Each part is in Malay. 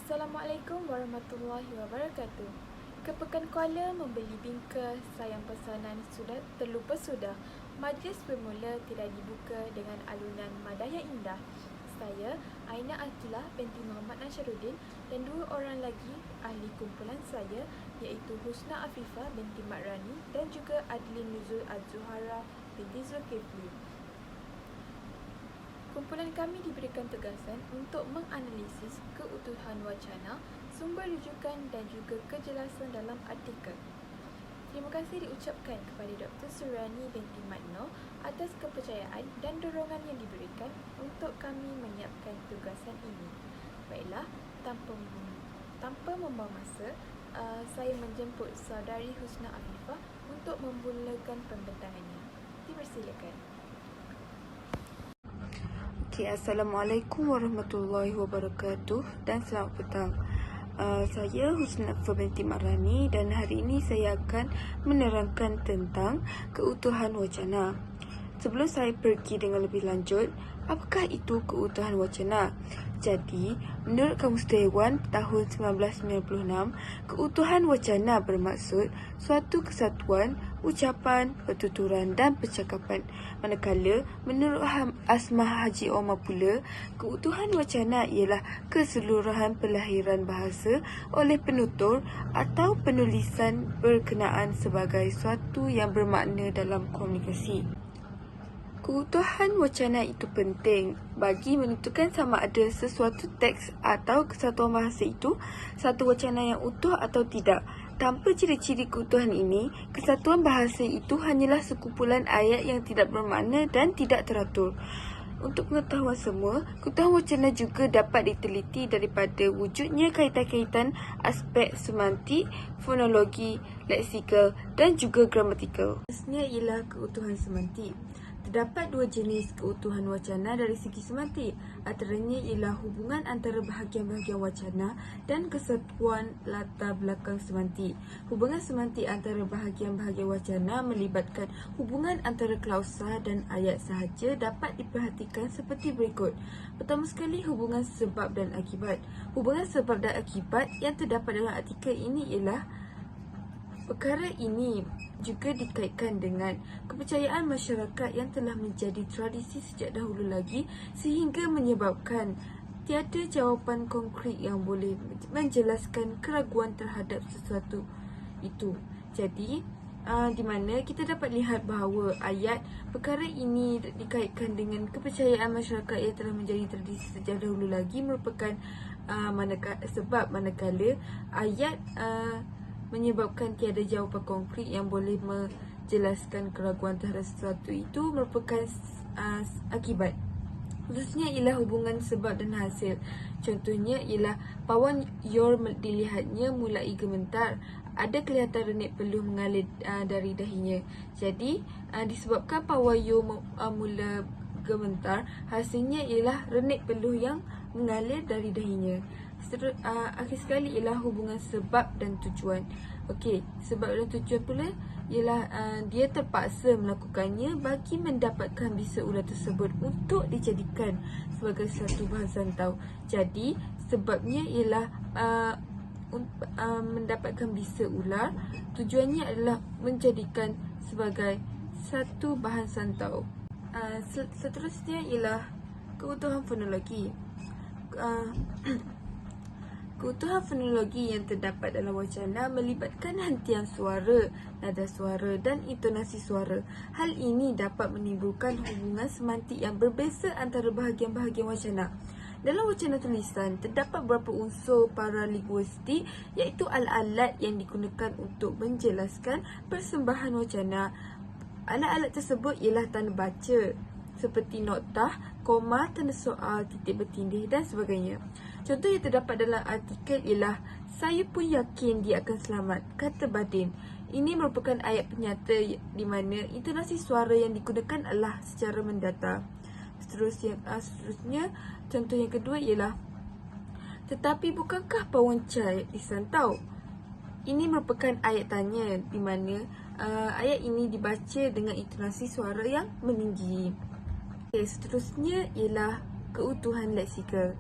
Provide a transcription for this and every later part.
Assalamualaikum warahmatullahi wabarakatuh. Kepekan Kuala membeli bingka, sayang pesanan sudah terlupa sudah. Majlis bermula tidak dibuka dengan alunan madah yang indah. Saya, Aina Akilah binti Muhammad Nasharuddin dan dua orang lagi ahli kumpulan saya iaitu Husna Afifah binti Mat Rani dan juga Adlin Nuzul Az-Zuhara binti Zulkifli. Kumpulan kami diberikan tugasan untuk menganalisis keutuhan wacana, sumber rujukan dan juga kejelasan dalam artikel. Terima kasih diucapkan kepada Dr. Suryani binti Matno atas kepercayaan dan dorongan yang diberikan untuk kami menyiapkan tugasan ini. Baiklah, tanpa membuang masa, saya menjemput saudari Husna Afifah untuk memulakan pembentangannya. Dipersilakan. Assalamualaikum warahmatullahi wabarakatuh dan selamat petang. Saya Husna Afifah binti Mat Rani dan hari ini saya akan menerangkan tentang keutuhan wacana. Sebelum saya pergi dengan lebih lanjut, apakah itu keutuhan wacana? Jadi, menurut Kamus Dewan tahun 1996, keutuhan wacana bermaksud suatu kesatuan, ucapan, pertuturan dan percakapan. Manakala, menurut Asmah Haji Omar pula, keutuhan wacana ialah keseluruhan pelahiran bahasa oleh penutur atau penulisan berkenaan sebagai suatu yang bermakna dalam komunikasi. Keutuhan wacana itu penting bagi menentukan sama ada sesuatu teks atau kesatuan bahasa itu satu wacana yang utuh atau tidak. Tanpa ciri-ciri keutuhan ini, kesatuan bahasa itu hanyalah sekumpulan ayat yang tidak bermakna dan tidak teratur. Untuk pengetahuan semua, keutuhan wacana juga dapat diteliti daripada wujudnya kaitan-kaitan aspek semantik, fonologi, leksikal dan juga gramatikal. Seterusnya ialah keutuhan semantik. Terdapat dua jenis keutuhan wacana dari segi semantik. Antaranya ialah hubungan antara bahagian-bahagian wacana dan kesatuan latar belakang semantik. Hubungan semantik antara bahagian-bahagian wacana melibatkan hubungan antara klausa dan ayat sahaja dapat diperhatikan seperti berikut. Pertama sekali, hubungan sebab dan akibat. Hubungan sebab dan akibat yang terdapat dalam artikel ini ialah perkara ini juga dikaitkan dengan kepercayaan masyarakat yang telah menjadi tradisi sejak dahulu lagi sehingga menyebabkan tiada jawapan konkret yang boleh menjelaskan keraguan terhadap sesuatu itu. Jadi, di mana kita dapat lihat bahawa ayat perkara ini dikaitkan dengan kepercayaan masyarakat yang telah menjadi tradisi sejak dahulu lagi merupakan sebab manakala ayat menyebabkan tiada jawapan konkret yang boleh menjelaskan keraguan terhadap sesuatu itu merupakan akibat. Khususnya ialah hubungan sebab dan hasil. Contohnya ialah pawan Yor dilihatnya mulai gemetar. Ada kelihatan renik peluh mengalir dari dahinya. Jadi, disebabkan pawan Yor mula gemetar, hasilnya ialah renik peluh yang mengalir dari dahinya. Akhir sekali ialah hubungan sebab dan tujuan. Okey, sebab dan tujuan pula ialah dia terpaksa melakukannya bagi mendapatkan bisa ular tersebut untuk dijadikan sebagai satu bahan santau. Jadi, sebabnya ialah mendapatkan bisa ular. Tujuannya adalah menjadikan sebagai satu bahan santau. Seterusnya ialah keutuhan fonologi. Keutuhan fonologi yang terdapat dalam wacana melibatkan hentian suara, nada suara dan intonasi suara. Hal ini dapat menimbulkan hubungan semantik yang berbeza antara bahagian-bahagian wacana. Dalam wacana tulisan, terdapat beberapa unsur paralinguistik iaitu alat-alat yang digunakan untuk menjelaskan persembahan wacana. Alat-alat tersebut ialah tanda baca seperti noktah, koma, tanda soal, titik bertindih dan sebagainya. Contoh yang terdapat dalam artikel ialah saya pun yakin dia akan selamat, kata Badin. Ini merupakan ayat penyata di mana intonasi suara yang digunakan adalah secara mendata. Seterusnya, contoh yang kedua ialah tetapi bukankah pawang Cai disantau? Ini merupakan ayat tanya di mana ayat ini dibaca dengan intonasi suara yang meninggi. Seterusnya ialah keutuhan leksikal.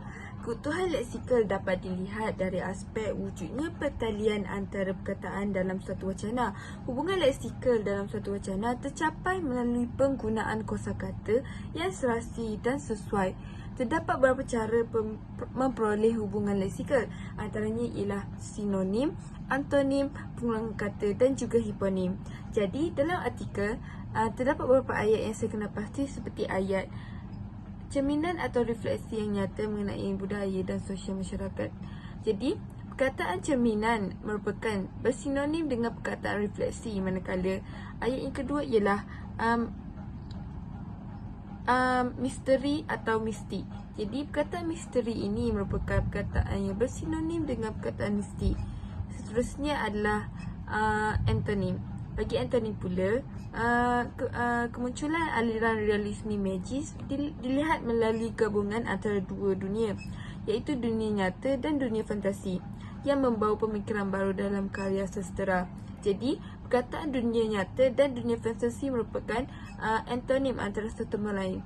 Keutuhan leksikal dapat dilihat dari aspek wujudnya pertalian antara perkataan dalam suatu wacana. Hubungan leksikal dalam suatu wacana tercapai melalui penggunaan kosakata yang serasi dan sesuai. Terdapat beberapa cara memperoleh hubungan leksikal. Antaranya ialah sinonim, antonim, pengulangan kata dan juga hiponim. Jadi dalam artikel terdapat beberapa ayat yang saya kenal pasti seperti ayat cerminan atau refleksi yang nyata mengenai budaya dan sosial masyarakat. Jadi, perkataan cerminan merupakan bersinonim dengan perkataan refleksi, manakala ayat yang kedua ialah misteri atau mistik. Jadi, perkataan misteri ini merupakan perkataan yang bersinonim dengan perkataan mistik. Seterusnya adalah antonim. Bagi antonim pula, kemunculan aliran realisme magis dilihat melalui gabungan antara dua dunia, iaitu dunia nyata dan dunia fantasi, yang membawa pemikiran baru dalam karya sastera. Jadi, perkataan dunia nyata dan dunia fantasi merupakan antonim antara satu sama lain.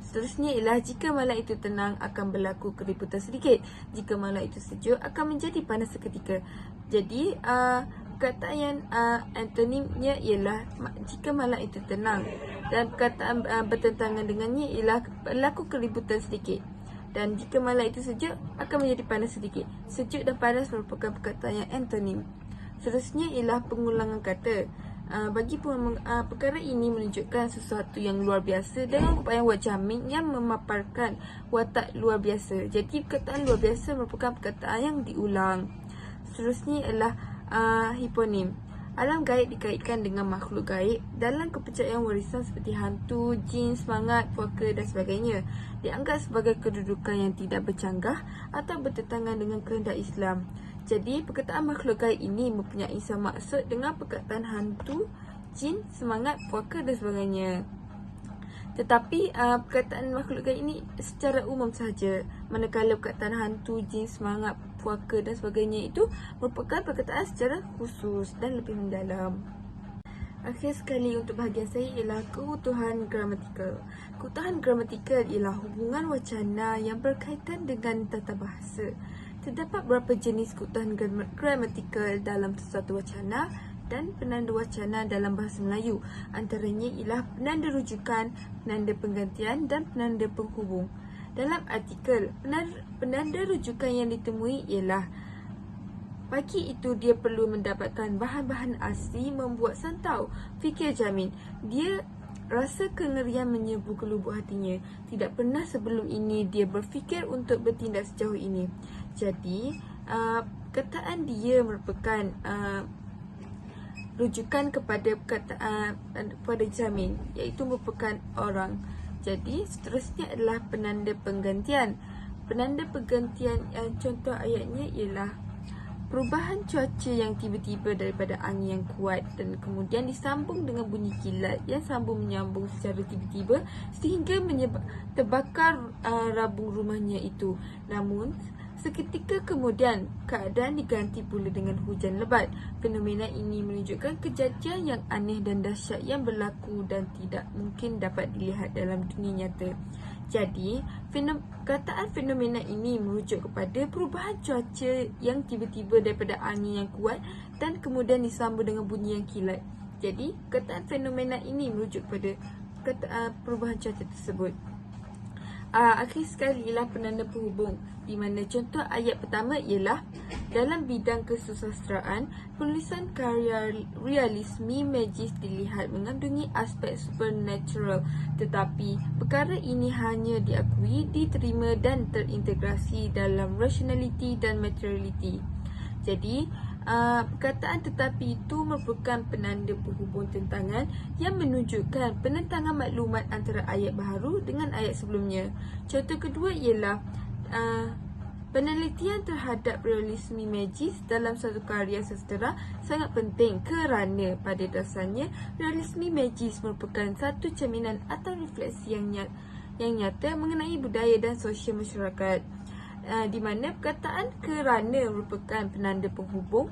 Seterusnya ialah jika malam itu tenang akan berlaku keributan sedikit, jika malam itu sejuk akan menjadi panas seketika. Jadi, perkataan yang antonimnya ialah jika malam itu tenang, dan perkataan bertentangan dengannya ialah berlaku keributan sedikit. Dan jika malam itu sejuk akan menjadi panas sedikit. Sejuk dan panas merupakan perkataan yang antonim. Seterusnya ialah pengulangan kata. Bagi perkara ini menunjukkan sesuatu yang luar biasa dengan upaya buat jamin yang memaparkan watak luar biasa. Jadi perkataan luar biasa merupakan perkataan yang diulang. Seterusnya ialah hiponim. Alam gaib dikaitkan dengan makhluk gaib dalam kepercayaan warisan seperti hantu, jin, semangat, puaka dan sebagainya. Dianggap sebagai kedudukan yang tidak bercanggah atau bertentangan dengan kehendak Islam. Jadi, perkataan makhluk gaib ini mempunyai sama maksud dengan perkataan hantu, jin, semangat, puaka dan sebagainya. Tetapi, perkataan makhluk gaib ini secara umum sahaja. Manakala perkataan hantu, jin, semangat, puaka dan sebagainya itu merupakan perkataan secara khusus dan lebih mendalam. Akhir sekali untuk bahagian saya ialah keutuhan gramatikal. Keutuhan gramatikal ialah hubungan wacana yang berkaitan dengan tata bahasa. Terdapat beberapa jenis keutuhan gramatikal dalam sesuatu wacana dan penanda wacana dalam bahasa Melayu. Antaranya ialah penanda rujukan, penanda penggantian dan penanda penghubung. Dalam artikel, penanda rujukan yang ditemui ialah pagi itu dia perlu mendapatkan bahan-bahan asli membuat santau. Fikir Jamin, dia rasa kengerian menyerbu ke lubuk hatinya. Tidak pernah sebelum ini dia berfikir untuk bertindak sejauh ini. Jadi, perkataan dia merupakan rujukan kepada pada Jamin, iaitu merupakan orang. Jadi, seterusnya adalah penanda penggantian. Penanda penggantian contoh ayatnya ialah perubahan cuaca yang tiba-tiba daripada angin yang kuat dan kemudian disambung dengan bunyi kilat yang sambung menyambung secara tiba-tiba sehingga terbakar rabung rumahnya itu. Namun, seketika kemudian keadaan diganti pula dengan hujan lebat. Fenomena ini menunjukkan kejadian yang aneh dan dahsyat yang berlaku dan tidak mungkin dapat dilihat dalam dunia nyata. Jadi, kataan fenomena ini merujuk kepada perubahan cuaca yang tiba-tiba daripada angin yang kuat dan kemudian disambung dengan bunyi yang kilat. Jadi, kataan fenomena ini merujuk kepada perubahan cuaca tersebut. Akhir sekali ialah penanda penghubung, di mana contoh ayat pertama ialah dalam bidang kesusastraan, penulisan karya realisme magis dilihat mengandungi aspek supernatural, tetapi perkara ini hanya diakui, diterima dan terintegrasi dalam rationality dan materiality. Jadi, perkataan tetapi itu merupakan penanda penghubung tentangan yang menunjukkan penentangan maklumat antara ayat baharu dengan ayat sebelumnya. Contoh kedua ialah penelitian terhadap realisme magis dalam satu karya sastera sangat penting kerana pada dasarnya realisme magis merupakan satu cerminan atau refleksi yang nyata mengenai budaya dan sosial masyarakat. Di mana perkataan kerana merupakan penanda penghubung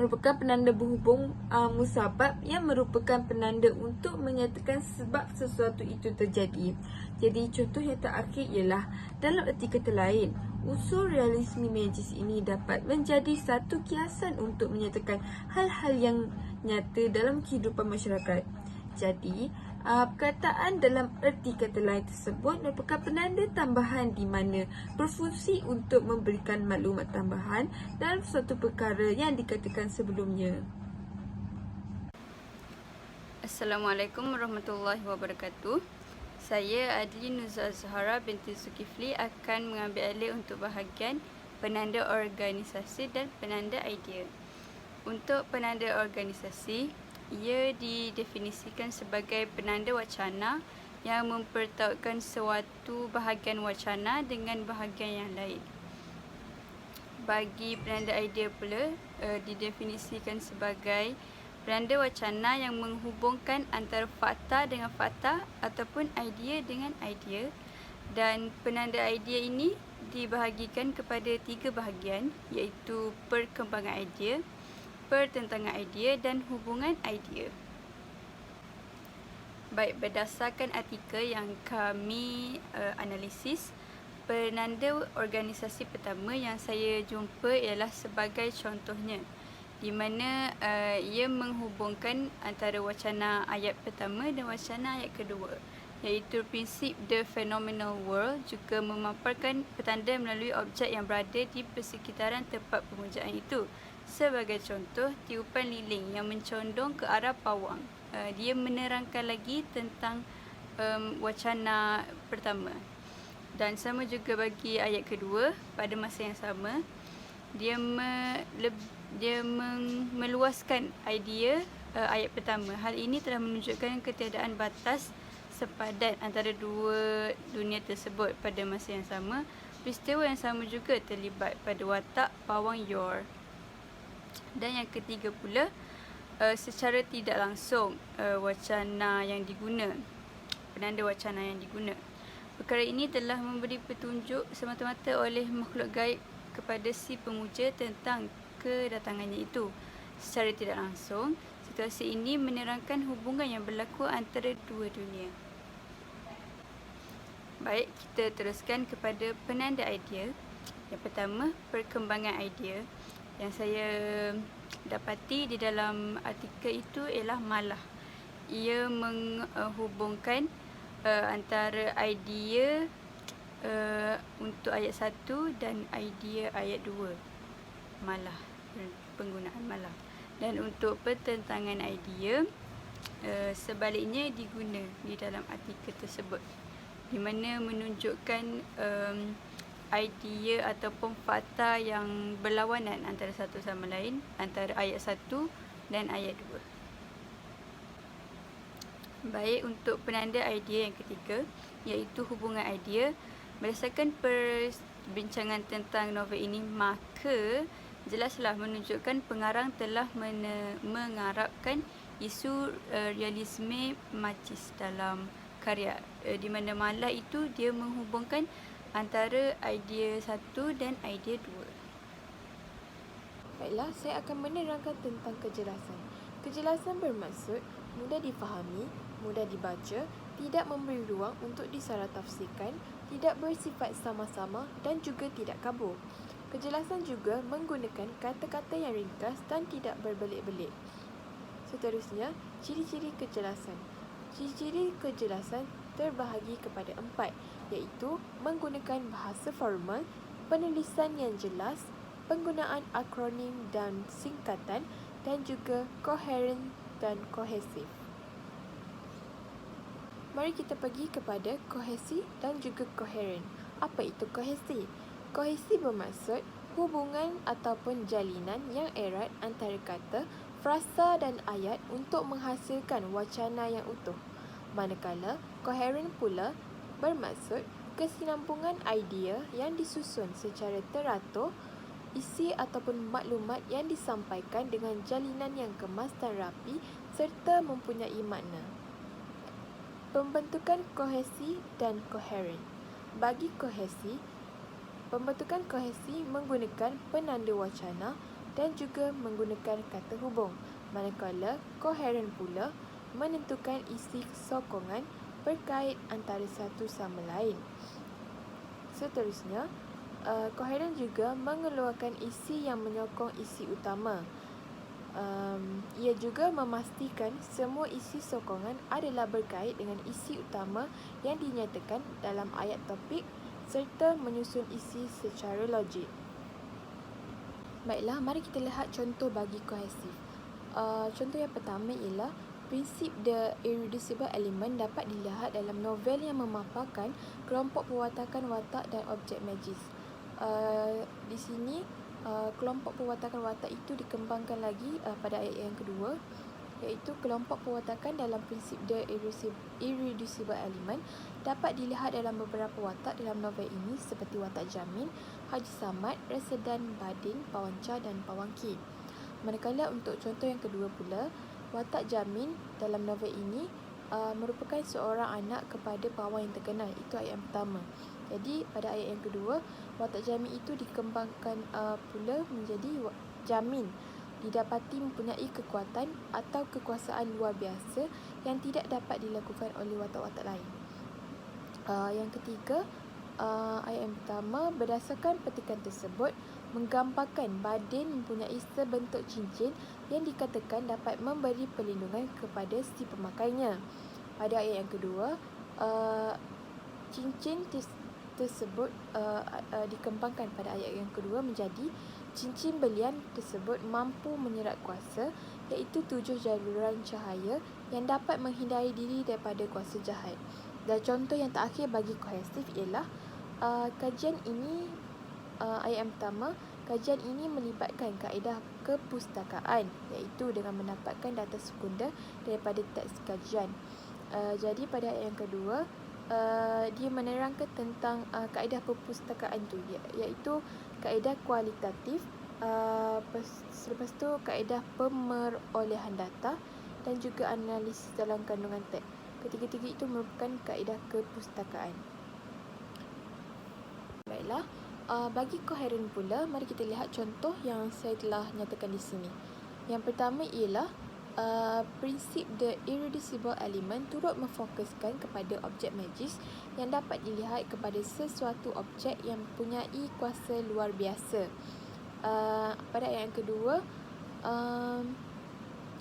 merupakan penanda berhubung musabab yang merupakan penanda untuk menyatakan sebab sesuatu itu terjadi. Jadi contoh yang terakhir ialah dalam erti kata lain, unsur realisme magis ini dapat menjadi satu kiasan untuk menyatakan hal-hal yang nyata dalam kehidupan masyarakat. Jadi, perkataan dalam erti kata lain tersebut merupakan penanda tambahan di mana berfungsi untuk memberikan maklumat tambahan dalam suatu perkara yang dikatakan sebelumnya. Assalamualaikum warahmatullahi wabarakatuh. Saya Adli Nuzul Zahara binti Zulkifli akan mengambil alih untuk bahagian penanda organisasi dan penanda idea. Untuk penanda organisasi, ia didefinisikan sebagai penanda wacana yang mempertautkan suatu bahagian wacana dengan bahagian yang lain. Bagi penanda idea pula, didefinisikan sebagai penanda wacana yang menghubungkan antara fakta dengan fakta ataupun idea dengan idea, dan penanda idea ini dibahagikan kepada 3 bahagian, iaitu perkembangan idea, pertentangan idea dan hubungan idea. Baik, berdasarkan artikel yang kami analisis, penanda organisasi pertama yang saya jumpa ialah sebagai contohnya, di mana ia menghubungkan antara wacana ayat pertama dan wacana ayat kedua, iaitu prinsip the phenomenal world, juga memaparkan petanda melalui objek yang berada di persekitaran tempat pemujaan itu. Sebagai contoh, tiupan lilin yang mencondong ke arah pawang. Dia menerangkan lagi tentang wacana pertama. Dan sama juga bagi ayat kedua, pada masa yang sama, dia meluaskan idea ayat pertama. Hal ini telah menunjukkan ketiadaan batas sepadan antara dua dunia tersebut pada masa yang sama. Peristiwa yang sama juga terlibat pada watak pawang Yor. Dan yang ketiga pula, secara tidak langsung wacana yang diguna, penanda wacana yang diguna. Perkara ini telah memberi petunjuk semata-mata oleh makhluk gaib kepada si pemuja tentang kedatangannya itu. Secara tidak langsung, situasi ini menerangkan hubungan yang berlaku antara dua dunia. Baik, kita teruskan kepada penanda idea. Yang pertama, perkembangan idea. Yang saya dapati di dalam artikel itu ialah malah. Ia menghubungkan antara idea untuk ayat 1 dan idea ayat 2. Malah, penggunaan malah. Dan untuk pertentangan idea, sebaliknya diguna di dalam artikel tersebut, di mana menunjukkan idea ataupun fakta yang berlawanan antara satu sama lain, antara ayat 1 dan ayat 2. Baik, untuk penanda idea yang ketiga, iaitu hubungan idea. Berdasarkan perbincangan tentang novel ini, maka jelaslah menunjukkan pengarang telah mengarapkan isu realisme magis dalam karya, di mana malah itu dia menghubungkan antara idea 1 dan idea 2. Baiklah, saya akan menerangkan tentang kejelasan. Kejelasan bermaksud mudah difahami, mudah dibaca, tidak memberi ruang untuk disalah tafsirkan, tidak bersifat sama-sama dan juga tidak kabur. Kejelasan juga menggunakan kata-kata yang ringkas dan tidak berbelit-belit. Seterusnya, ciri-ciri kejelasan. Ciri-ciri kejelasan terbahagi kepada 4, iaitu menggunakan bahasa formal, penulisan yang jelas, penggunaan akronim dan singkatan, dan juga koheren dan kohesif. Mari kita pergi kepada kohesi dan juga koheren. Apa itu kohesi? Kohesi bermaksud hubungan ataupun jalinan yang erat antara kata, frasa dan ayat untuk menghasilkan wacana yang utuh. Manakala koheren pula bermaksud kesinambungan idea yang disusun secara teratur, isi ataupun maklumat yang disampaikan dengan jalinan yang kemas dan rapi serta mempunyai makna. Pembentukan kohesi dan koheren. Bagi kohesi, pembentukan kohesi menggunakan penanda wacana, dan juga menggunakan kata hubung, manakala koheren pula menentukan isi sokongan berkait antara satu sama lain. Seterusnya, koheren juga mengeluarkan isi yang menyokong isi utama. Ia juga memastikan semua isi sokongan adalah berkait dengan isi utama yang dinyatakan dalam ayat topik serta menyusun isi secara logik. Baiklah, mari kita lihat contoh bagi kohesif. Contoh yang pertama ialah prinsip the irreducible element dapat dilihat dalam novel yang memaparkan kelompok perwatakan watak dan objek magis. Di sini kelompok perwatakan watak itu dikembangkan lagi pada ayat yang kedua, iaitu kelompok perwatakan dalam prinsip the irreducible element dapat dilihat dalam beberapa watak dalam novel ini seperti watak Jamin, Haji Samad, Resedan, Badin, Pawanca dan Pawangki. Manakala untuk contoh yang kedua pula, watak Jamin dalam novel ini merupakan seorang anak kepada pawang yang terkenal. Itu ayat yang pertama. Jadi pada ayat yang kedua, watak Jamin itu dikembangkan pula menjadi Jamin didapati mempunyai kekuatan atau kekuasaan luar biasa yang tidak dapat dilakukan oleh watak-watak lain. Yang ketiga, ayat yang pertama, berdasarkan petikan tersebut menggambarkan Badin mempunyai sebentuk cincin yang dikatakan dapat memberi perlindungan kepada si pemakainya. Pada ayat yang kedua, cincin tersebut dikembangkan pada ayat yang kedua menjadi cincin belian tersebut mampu menyerap kuasa, iaitu 7 jaluran cahaya yang dapat menghindari diri daripada kuasa jahat. Dan contoh yang terakhir bagi kohesif ialah kajian ini, ayat yang pertama, kajian ini melibatkan kaedah kepustakaan, iaitu dengan mendapatkan data sekunder daripada teks kajian. Jadi pada ayat yang kedua, dia menerangkan tentang kaedah perpustakaan itu, iaitu kaedah kualitatif, selepas tu kaedah pemerolehan data dan juga analisis dalam kandungan teks. Ketiga-tiga itu merupakan kaedah kepustakaan. Baiklah, bagi koheren pula, mari kita lihat contoh yang saya telah nyatakan di sini. Yang pertama ialah prinsip the irreducible element turut memfokuskan kepada objek magis yang dapat dilihat kepada sesuatu objek yang mempunyai kuasa luar biasa. Pada ayat yang kedua,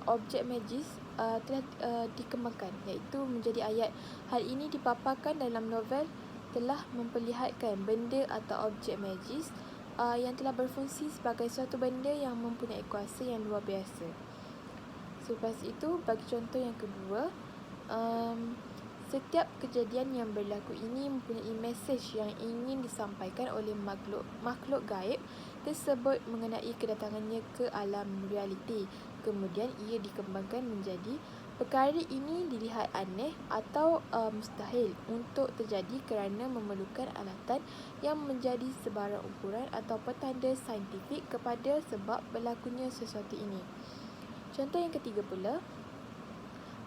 objek magis telah dikembangkan, iaitu menjadi ayat. Hal ini dipaparkan dalam novel telah memperlihatkan benda atau objek magis yang telah berfungsi sebagai suatu benda yang mempunyai kuasa yang luar biasa. Selepas itu, bagi contoh yang kedua, setiap kejadian yang berlaku ini mempunyai mesej yang ingin disampaikan oleh makhluk gaib tersebut mengenai kedatangannya ke alam realiti. Kemudian ia dikembangkan menjadi perkara ini dilihat aneh atau mustahil untuk terjadi kerana memerlukan alatan yang menjadi sebarang ukuran atau petanda saintifik kepada sebab berlakunya sesuatu ini. Contoh yang ketiga pula,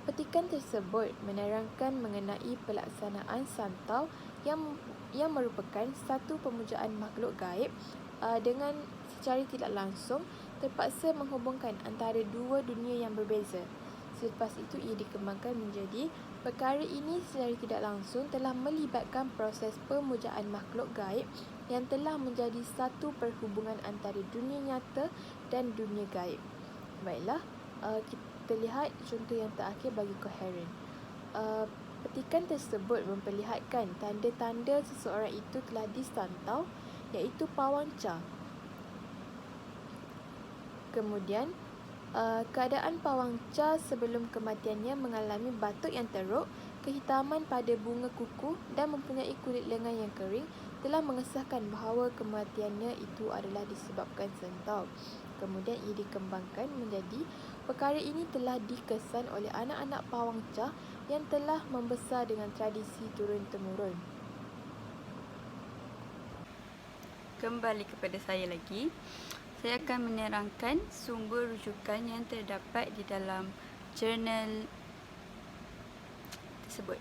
petikan tersebut menerangkan mengenai pelaksanaan santau yang merupakan satu pemujaan makhluk gaib dengan secara tidak langsung terpaksa menghubungkan antara dua dunia yang berbeza. Selepas itu ia dikembangkan menjadi perkara ini secara tidak langsung telah melibatkan proses pemujaan makhluk gaib yang telah menjadi satu perhubungan antara dunia nyata dan dunia gaib. Baiklah, kita lihat contoh yang terakhir bagi koheren. Petikan tersebut memperlihatkan tanda-tanda seseorang itu telah disantau, iaitu Pawanca. Kemudian, keadaan Pawanca sebelum kematiannya mengalami batuk yang teruk, kehitaman pada bunga kuku dan mempunyai kulit lengan yang kering telah mengesahkan bahawa kematiannya itu adalah disebabkan santau. Kemudian ia dikembangkan menjadi perkara ini telah dikesan oleh anak-anak Pawanca yang telah membesar dengan tradisi turun-temurun. Kembali kepada saya lagi. Saya akan menerangkan sumber rujukan yang terdapat di dalam jurnal tersebut.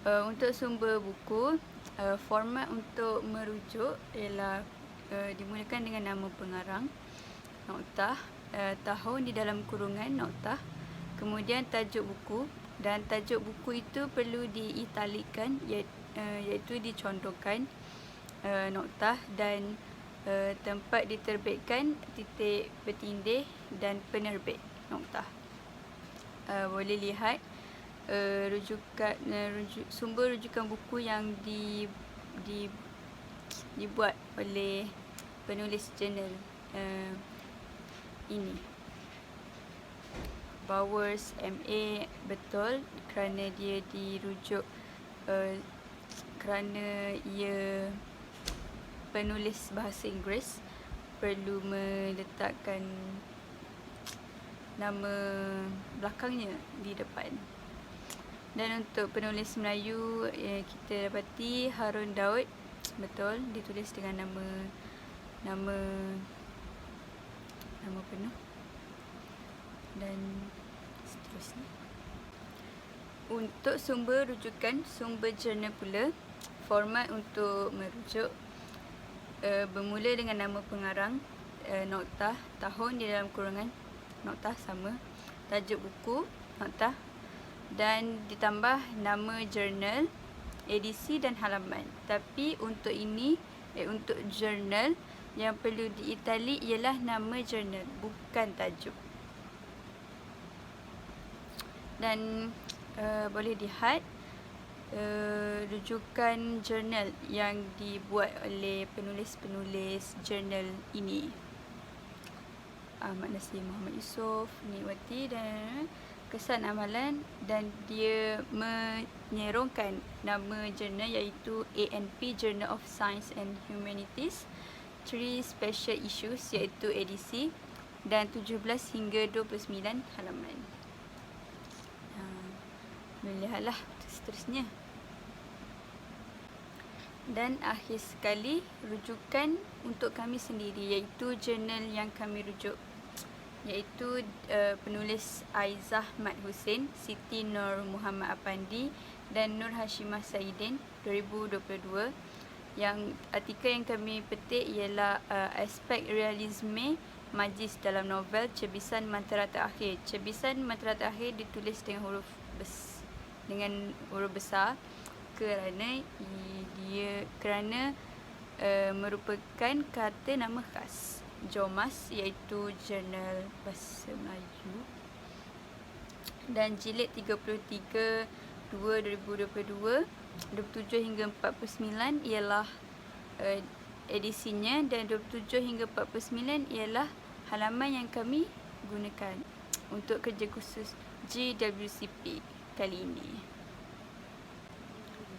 Untuk sumber buku, format untuk merujuk ialah dimulakan dengan nama pengarang, noktah, tahun di dalam kurungan, noktah, kemudian tajuk buku, dan tajuk buku itu perlu diitalikan, iaitu dicontohkan, noktah, dan tempat diterbitkan, titik bertindih, dan penerbit, noktah. Boleh lihat sumber rujukan buku yang dibuat oleh penulis jurnal ini. Bowers MA, betul, kerana dia dirujuk kerana ia penulis bahasa Inggeris, perlu meletakkan nama belakangnya di depan. Dan untuk penulis Melayu, kita dapati Harun Daud, betul, ditulis dengan nama penuh, dan seterusnya. Untuk sumber rujukan, sumber jurnal pula, format untuk merujuk bermula dengan nama pengarang, noktah, tahun di dalam kurungan, noktah, sama, tajuk buku, noktah, dan ditambah nama jurnal, edisi dan halaman. Tapi untuk ini, untuk jurnal, yang perlu diitalik ialah nama jurnal, bukan tajuk. Dan boleh lihat rujukan jurnal yang dibuat oleh penulis-penulis jurnal ini. Ahmad Nasir Muhammad Yusof, Nikmati, dan kesan amalan, dan dia menyerongkan nama jurnal iaitu ANP, Journal of Science and Humanities, 3 special issues iaitu edisi, dan 17 hingga 29 halaman. Lihatlah seterusnya. Dan akhir sekali, rujukan untuk kami sendiri iaitu jurnal yang kami rujuk, iaitu penulis Aizah Mat Hussein, Siti Nur Muhammad Apandi, dan Nur Hashimah Saidin, 2022. Yang artikel yang kami petik ialah aspek realisme majlis dalam novel Cebisan Mantra Terakhir. Cebisan Mantra Terakhir ditulis dengan huruf besar kerana merupakan kata nama khas Jomas, iaitu jurnal bahasa Melayu, dan jilid 33 2022, 27 hingga 49 ialah edisinya, dan 27 hingga 49 ialah halaman yang kami gunakan untuk kerja khusus GWCP kali ini.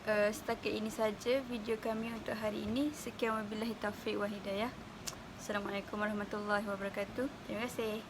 Setakat ini saja video kami untuk hari ini. Sekian wabillahi taufiq wa hidayah. Assalamualaikum warahmatullahi wabarakatuh. Terima kasih.